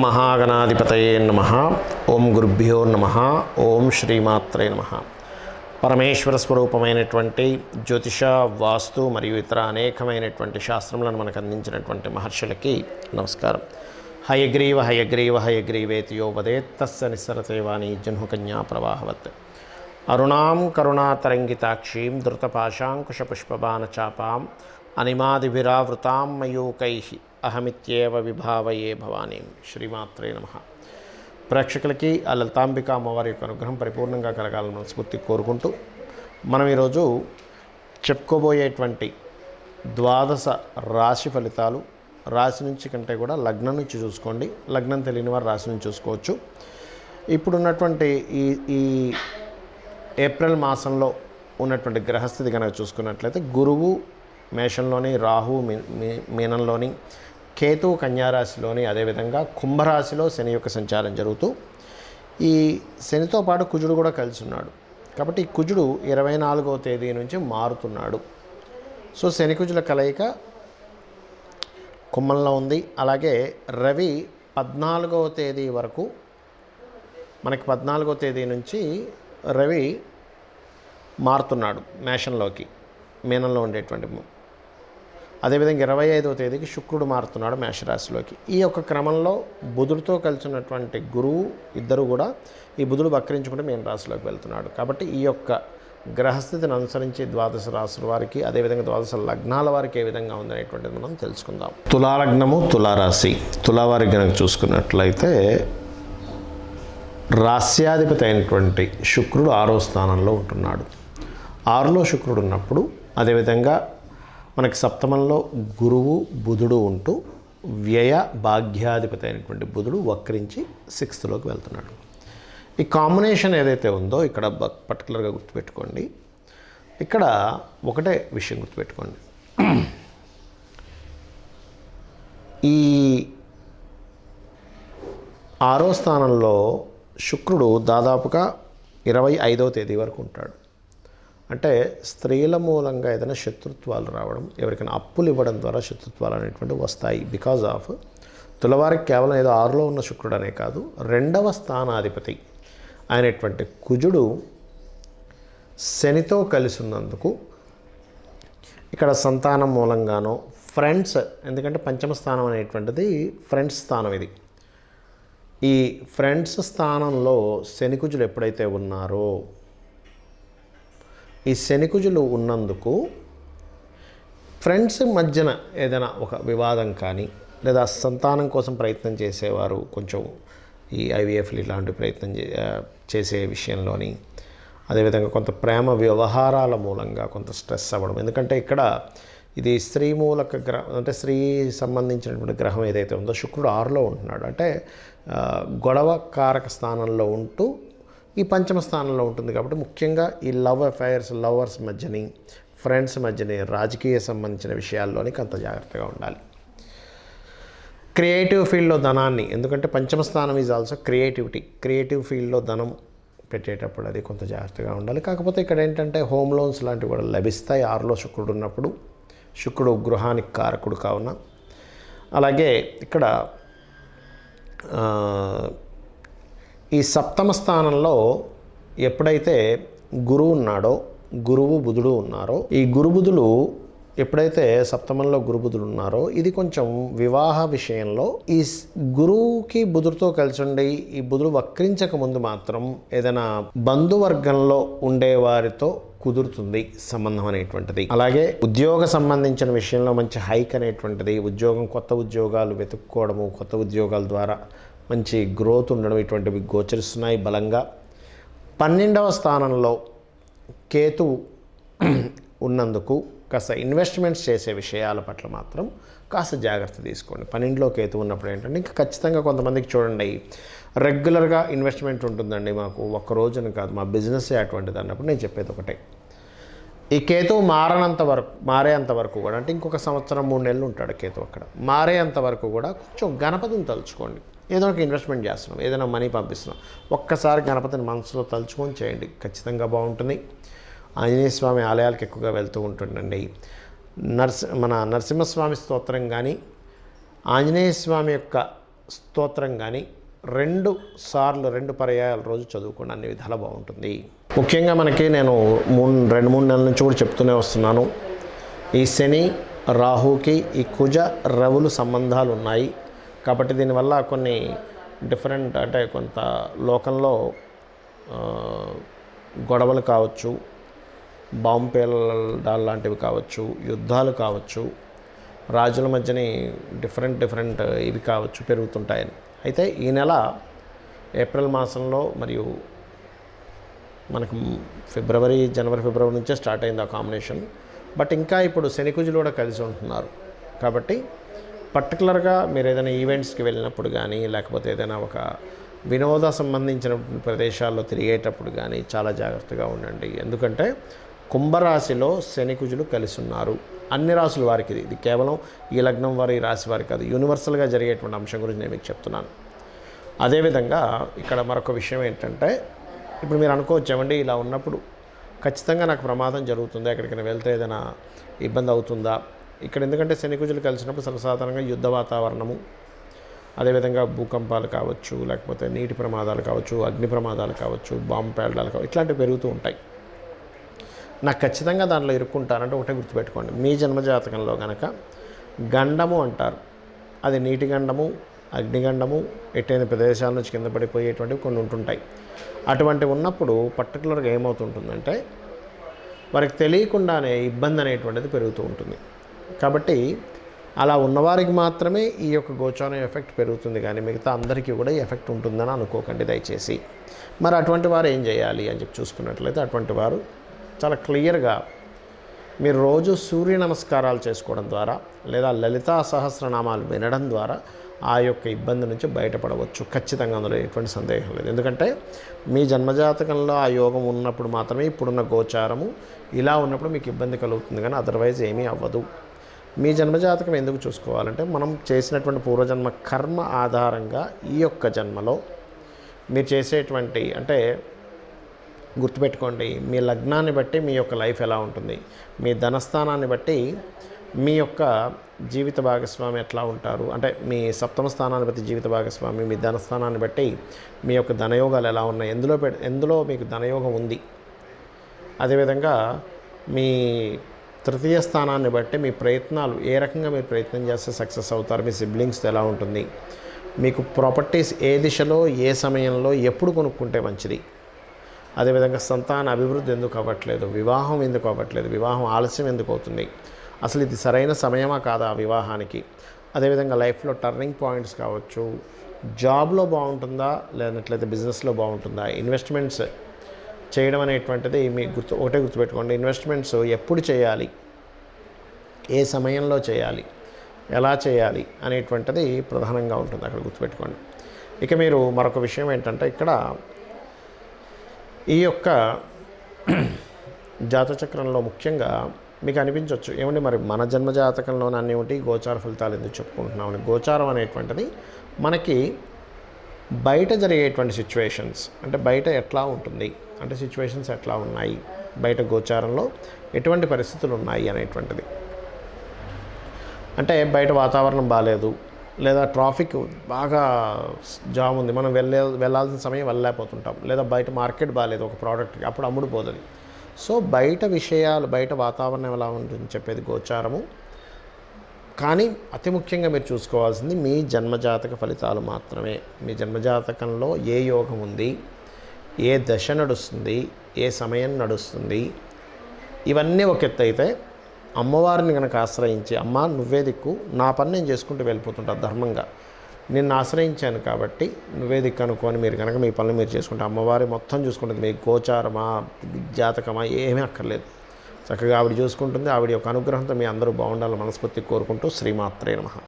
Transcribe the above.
మహాగణాధిపతయే నమః. ఓం గురుభ్యో నమః. ఓం శ్రీమాత్రే నమః. పరమేశ్వర స్వరూపమైనటువంటి జ్యోతిష, వాస్తు మరియు ఇతర అనేకమైనటువంటి శాస్త్రములను మనకు అందించినటువంటి మహర్షులకి నమస్కారం. హయగ్రీవ హయగ్రీవ హయగ్రీవేతి యో వదేత్ తస్య నిస్సరతే వాణి జహ్నుకన్యా ప్రవాహవత్. అరుణాం కరుణాతరంగితాక్షీం ధృతపాశాంకుశపుష్పబాణచాపాం అనిమాదిభిరావృతాం మయూకైః అహమిత్యేవ విభావయే భవానీం. శ్రీమాత్రే నమః. ప్రేక్షకులకి ఆ లలితాంబిక అమ్మవారి యొక్క అనుగ్రహం పరిపూర్ణంగా కలగాలని మనస్ఫూర్తి కోరుకుంటూ మనం ఈరోజు చెప్పుకోబోయేటువంటి ద్వాదశ రాశి ఫలితాలు, రాశి నుంచి కంటే కూడా లగ్నం నుంచి చూసుకోండి. లగ్నం తెలియని వారు రాశి నుంచి చూసుకోవచ్చు. ఇప్పుడున్నటువంటి ఈ ఏప్రిల్ మాసంలో ఉన్నటువంటి గ్రహస్థితి కనుక చూసుకున్నట్లయితే గురువు మేషంలోని, రాహు మీనంలోని, కేతు కన్యారాశిలోని, అదేవిధంగా కుంభరాశిలో శని యొక్క సంచారం జరుగుతూ ఈ శనితో పాటు కుజుడు కూడా కలిసి ఉన్నాడు. కాబట్టి ఈ కుజుడు 24వ తేదీ నుంచి మారుతున్నాడు. సో శని కుజుల కలయిక కుంభంలో ఉంది. అలాగే రవి 14వ తేదీ వరకు, మనకి 14వ తేదీ నుంచి రవి మారుతున్నాడు మేషంలోకి, మీనంలో ఉండేటువంటి. అదేవిధంగా 25వ తేదీకి శుక్రుడు మారుతున్నాడు మేషరాశిలోకి. ఈ యొక్క క్రమంలో బుధుడితో కలిసి ఉన్నటువంటి గురువు ఇద్దరు కూడా, ఈ బుధుడు వక్రించుకుంటే మీన రాశిలోకి వెళ్తున్నాడు. కాబట్టి ఈ యొక్క గ్రహస్థితిని అనుసరించి ద్వాదశ రాశుల వారికి, అదేవిధంగా ద్వాదశ లగ్నాల వారికి ఏ విధంగా ఉందనేటువంటిది మనం తెలుసుకుందాం. తులాలగ్నము, తులారాశి. తులావారికి కనుక చూసుకున్నట్లయితే రాస్యాధిపతి అయినటువంటి శుక్రుడు 6వ స్థానంలో ఉంటున్నాడు. 6లో శుక్రుడు ఉన్నప్పుడు, అదేవిధంగా మనకి సప్తమంలో గురువు బుధుడు ఉంటూ వ్యయ భాగ్యాధిపతి అయినటువంటి బుధుడు వక్రించి 6థ్లోకి వెళ్తున్నాడు. ఈ కాంబినేషన్ ఏదైతే ఉందో ఇక్కడ పర్టికులర్గా గుర్తుపెట్టుకోండి. ఇక్కడ ఒకటే విషయం గుర్తుపెట్టుకోండి. ఈ 6వ స్థానంలో శుక్రుడు దాదాపుగా 25వ తేదీ వరకు ఉంటాడు. అంటే స్త్రీల మూలంగా ఏదైనా శత్రుత్వాలు రావడం, ఎవరికైనా అప్పులు ఇవ్వడం ద్వారా శత్రుత్వాలు అనేటువంటివి వస్తాయి. బికాజ్ ఆఫ్ తులవారికి కేవలం ఏదో 6లో ఉన్న శుక్రుడు అనే కాదు, 2వ స్థానాధిపతి అయినటువంటి కుజుడు శనితో కలిసి ఉన్నందుకు ఇక్కడ సంతానం మూలంగానో, ఫ్రెండ్స్, ఎందుకంటే పంచమ స్థానం అనేటువంటిది ఫ్రెండ్స్ స్థానం. ఇది ఈ ఫ్రెండ్స్ స్థానంలో శనికుజులు ఎప్పుడైతే ఉన్నారో, ఈ శనికుజులు ఉన్నందుకు ఫ్రెండ్స్ మధ్యన ఏదైనా ఒక వివాదం కానీ, లేదా సంతానం కోసం ప్రయత్నం చేసేవారు కొంచెం ఈ ఐవీఎఫ్లు ఇలాంటి ప్రయత్నం చేసే విషయంలోని, అదేవిధంగా కొంత ప్రేమ వ్యవహారాల మూలంగా కొంత స్ట్రెస్ అవ్వడం. ఎందుకంటే ఇక్కడ ఇది స్త్రీ మూలక గ్రహం, అంటే స్త్రీ సంబంధించినటువంటి గ్రహం ఏదైతే ఉందో శుక్రుడు 6లో ఉంటున్నాడు. అంటే గొడవ కారక స్థానంలో ఉంటూ ఈ పంచమ స్థానంలో ఉంటుంది. కాబట్టి ముఖ్యంగా ఈ లవ్ అఫైర్స్, లవర్స్ మధ్యని, ఫ్రెండ్స్ మధ్యని, రాజకీయ సంబంధించిన విషయాల్లోని కొంత జాగ్రత్తగా ఉండాలి. క్రియేటివ్ ఫీల్డ్లో ధనాన్ని, ఎందుకంటే పంచమ స్థానం ఈజ్ ఆల్సో క్రియేటివిటీ, క్రియేటివ్ ఫీల్డ్లో ధనం పెట్టేటప్పుడు అది కొంత జాగ్రత్తగా ఉండాలి. కాకపోతే ఇక్కడ ఏంటంటే హోమ్ లోన్స్ లాంటివి కూడా లభిస్తాయి 6లో శుక్రుడు ఉన్నప్పుడు. శుక్రుడు గృహానికి కారకుడు కావున. అలాగే ఇక్కడ ఈ సప్తమ స్థానంలో ఎప్పుడైతే గురువు ఉన్నాడో, గురువు బుధుడు ఉన్నారో, ఈ గురుబుధులు ఎప్పుడైతే సప్తమంలో గురుబుధులు ఉన్నారో, ఇది కొంచెం వివాహ విషయంలో ఈ గురువుకి బుధుడితో కలిసి ఉండి ఈ బుధుడు వక్రించక ముందు మాత్రం ఏదైనా బంధువర్గంలో ఉండేవారితో కుదురుతుంది సంబంధం అనేటువంటిది. అలాగే ఉద్యోగ సంబంధించిన విషయంలో మంచి హైక్ అనేటువంటిది, ఉద్యోగం, కొత్త ఉద్యోగాలు వెతుక్కోవడము, కొత్త ఉద్యోగాల ద్వారా మంచి గ్రోత్ ఉండడం, ఇటువంటివి గోచరిస్తున్నాయి బలంగా. 12వ స్థానంలో కేతువు ఉన్నందుకు కాస్త ఇన్వెస్ట్మెంట్స్ చేసే విషయాల పట్ల మాత్రం కాస్త జాగ్రత్త తీసుకోండి. 12లో కేతు ఉన్నప్పుడు ఏంటంటే ఇంకా ఖచ్చితంగా కొంతమందికి చూడండి, రెగ్యులర్గా ఇన్వెస్ట్మెంట్ ఉంటుందండి మాకు, ఒక్క రోజున కాదు, మా బిజినెస్సే అటువంటిది అన్నప్పుడు నేను చెప్పేది ఒకటే, ఈ కేతువు మారేంత వరకు కూడా, అంటే ఇంకొక సంవత్సరం 3 నెలలు ఉంటాడు కేతువు అక్కడ, మారేంత వరకు కూడా కొంచెం గణపతిని తలుచుకోండి. ఏదో ఒక ఇన్వెస్ట్మెంట్ చేస్తున్నాం, ఏదైనా మనీ పంపిస్తున్నాం, ఒక్కసారి గణపతిని మనసులో తలుచుకొని చేయండి, ఖచ్చితంగా బాగుంటుంది. ఆంజనేయ స్వామి ఆలయాలకు ఎక్కువగా వెళ్తూ ఉంటుండండి. మన నరసింహస్వామి స్తోత్రం కానీ, ఆంజనేయ స్వామి యొక్క స్తోత్రం కానీ 2 సార్లు 2 పర్యాయాలు రోజు చదువుకోండి, అన్ని విధాలా బాగుంటుంది. ముఖ్యంగా మనకి నేను 2-3 నెలల నుంచి కూడా చెప్తూనే వస్తున్నాను, ఈ శని రాహుకి ఈ కుజ రవులు సంబంధాలు ఉన్నాయి కాబట్టి దీనివల్ల కొన్ని డిఫరెంట్ అంటే కొంత లోకంలో గొడవలు కావచ్చు, బాంబు పేలడాలు లాంటివి కావచ్చు, యుద్ధాలు కావచ్చు, రాజుల మధ్యని డిఫరెంట్ ఇవి కావచ్చు పెరుగుతుంటాయని. అయితే ఈ నెల ఏప్రిల్ మాసంలో మరియు మనకు జనవరి ఫిబ్రవరి నుంచే స్టార్ట్ అయింది ఆ కాంబినేషన్. బట్ ఇంకా ఇప్పుడు శనికుజులు కూడా కలిసి ఉంటున్నారు కాబట్టి పర్టికులర్గా మీరు ఏదైనా ఈవెంట్స్కి వెళ్ళినప్పుడు కానీ లేకపోతే ఏదైనా ఒక వినోద సంబంధించిన ప్రదేశాల్లో తిరిగేటప్పుడు కానీ చాలా జాగ్రత్తగా ఉండండి. ఎందుకంటే కుంభరాశిలో శనికుజులు కలిసి ఉన్నారు. అన్ని రాశుల వారికి ఇది కేవలం ఈ లగ్నం వారి ఈ రాశి వారికి కాదు, యూనివర్సల్గా జరిగేటువంటి అంశం గురించి నేను మీకు చెప్తున్నాను. అదేవిధంగా ఇక్కడ మరొక విషయం ఏంటంటే, ఇప్పుడు మీరు అనుకోవచ్చామండి ఇలా ఉన్నప్పుడు ఖచ్చితంగా నాకు ప్రమాదం జరుగుతుందా, ఎక్కడికైనా వెళ్తే ఏదైనా ఇబ్బంది అవుతుందా? ఇక్కడ ఎందుకంటే శనికుజులు కలిసినప్పుడు సర్వసాధారణంగా యుద్ధ వాతావరణము, అదేవిధంగా భూకంపాలు కావచ్చు, లేకపోతే నీటి ప్రమాదాలు కావచ్చు, అగ్ని ప్రమాదాలు కావచ్చు, బాంబు పేలడాలు కావచ్చు, ఇట్లాంటివి పెరుగుతూ ఉంటాయి. నాకు ఖచ్చితంగా దాంట్లో ఇరుక్కుంటానంటే ఒకటే గుర్తుపెట్టుకోండి, మీ జన్మజాతకంలో కనుక గండము అంటారు, అది నీటి గండము, అగ్నిగండము, ఎట్టైన ప్రదేశాల నుంచి కింద పడిపోయేటువంటివి కొన్ని ఉంటుంటాయి. అటువంటివి ఉన్నప్పుడు పర్టికులర్గా ఏమవుతుంటుందంటే వారికి తెలియకుండానే ఇబ్బంది అనేటువంటిది పెరుగుతూ ఉంటుంది. కాబట్టి అలా ఉన్నవారికి మాత్రమే ఈ యొక్క గోచారం ఎఫెక్ట్ పెరుగుతుంది, కానీ మిగతా అందరికీ కూడా ఈ ఎఫెక్ట్ ఉంటుందని అనుకోకండి దయచేసి. మరి అటువంటి వారు ఏం చేయాలి అని చెప్పి చూసుకున్నట్లయితే, అటువంటి వారు చాలా క్లియర్గా మీరు రోజు సూర్య నమస్కారాలు చేసుకోవడం ద్వారా లేదా లలితా సహస్రనామాలు వినడం ద్వారా ఆ యొక్క ఇబ్బంది నుంచి బయటపడవచ్చు. ఖచ్చితంగా అందులో ఎటువంటి సందేహం లేదు. ఎందుకంటే మీ జన్మజాతకంలో ఆ యోగం ఉన్నప్పుడు మాత్రమే ఇప్పుడున్న గోచారము ఇలా ఉన్నప్పుడు మీకు ఇబ్బంది కలుగుతుంది, కానీ అదర్వైజ్ ఏమీ అవ్వదు. మీ జన్మజాతకం ఎందుకు చూసుకోవాలంటే, మనం చేసినటువంటి పూర్వజన్మ కర్మ ఆధారంగా ఈ యొక్క జన్మలో మీరు చేసేటువంటి, అంటే గుర్తుపెట్టుకోండి, మీ లగ్నాన్ని బట్టి మీ యొక్క లైఫ్ ఎలా ఉంటుంది, మీ ధనస్థానాన్ని బట్టి మీ యొక్క జీవిత భాగస్వామి ఎట్లా ఉంటారు, అంటే మీ సప్తమ స్థానాన్ని బట్టి జీవిత భాగస్వామి, మీ ధనస్థానాన్ని బట్టి మీ యొక్క ధనయోగాలు ఎలా ఉన్నాయి, ఎందులో మీకు ధనయోగం ఉంది. అదేవిధంగా మీ తృతీయ స్థానాన్ని బట్టి మీ ప్రయత్నాలు ఏ రకంగా మీరు ప్రయత్నం చేస్తే సక్సెస్ అవుతారు, మీ సిబ్లింగ్స్తో ఎలా ఉంటుంది, మీకు ప్రాపర్టీస్ ఏ దిశలో ఏ సమయంలో ఎప్పుడు కొనుక్కుంటే మంచిది, అదేవిధంగా సంతాన అభివృద్ధి ఎందుకు అవ్వట్లేదు, వివాహం ఎందుకు అవ్వట్లేదు, వివాహం ఆలస్యం ఎందుకు అవుతుంది, అసలు ఇది సరైన సమయమా కాదా వివాహానికి, అదేవిధంగా లైఫ్లో టర్నింగ్ పాయింట్స్ కావచ్చు, జాబ్లో బాగుంటుందా లేనట్లయితే బిజినెస్లో బాగుంటుందా, ఇన్వెస్ట్మెంట్స్ చేయడం అనేటువంటిది మీ ఒకటే గుర్తుపెట్టుకోండి, ఇన్వెస్ట్మెంట్స్ ఎప్పుడు చేయాలి, ఏ సమయంలో చేయాలి, ఎలా చేయాలి అనేటువంటిది ప్రధానంగా ఉంటుంది అక్కడ గుర్తుపెట్టుకోండి. ఇక మీరు మరొక విషయం ఏంటంటే, ఇక్కడ ఈ యొక్క జాతచక్రంలో ముఖ్యంగా మీకు అనిపించవచ్చు, ఏమండి మరి మన జన్మజాతకంలోనే అన్నీ ఉంటే గోచార ఫలితాలు ఎందుకు చెప్పుకుంటున్నామని. గోచారం అనేటువంటిది మనకి బయట జరిగేటువంటి సిచ్యువేషన్స్, అంటే బయట ఎట్లా ఉంటుంది, అంటే సిచ్యువేషన్స్ ఎట్లా ఉన్నాయి, బయట గోచారంలో ఎటువంటి పరిస్థితులు ఉన్నాయి అనేటువంటిది. అంటే బయట వాతావరణం బాగాలేదు, లేదా ట్రాఫిక్ బాగా జామ్ ఉంది, మనం వెళ్ళాల్సిన సమయం వెళ్ళలేకపోతుంటాం, లేదా బయట మార్కెట్ బాగాలేదు ఒక ప్రోడక్ట్కి, అప్పుడు అమ్ముడు పోతుంది. సో బయట విషయాలు, బయట వాతావరణం ఎలా ఉంటుంది చెప్పేది గోచారము. కానీ అతి ముఖ్యంగా మీరు చూసుకోవాల్సింది మీ జన్మజాతక ఫలితాలు మాత్రమే. మీ జన్మజాతకంలో ఏ యోగం ఉంది, ఏ దశ నడుస్తుంది, ఏ సమయం నడుస్తుంది, ఇవన్నీ ఒక ఎత్తు అయితే, అమ్మవారిని కనుక ఆశ్రయించి, అమ్మ నువ్వే దిక్కు, నా పని నేను చేసుకుంటూ వెళ్ళిపోతుంటా ధర్మంగా, నిన్ను ఆశ్రయించాను కాబట్టి నువ్వే దిక్కు అనుకొని మీరు కనుక మీ పనులు మీరు చేసుకుంటే అమ్మవారి మొత్తం చూసుకుంటుంది. మీ గోచారమా జాతకమా ఏమీ అక్కర్లేదు, చక్కగా ఆవిడ చూసుకుంటుంది. ఆవిడ యొక్క అనుగ్రహంతో మీ అందరూ బాగుండాలని మనస్ఫూర్తిగా కోరుకుంటూ శ్రీమాత్రే నమః.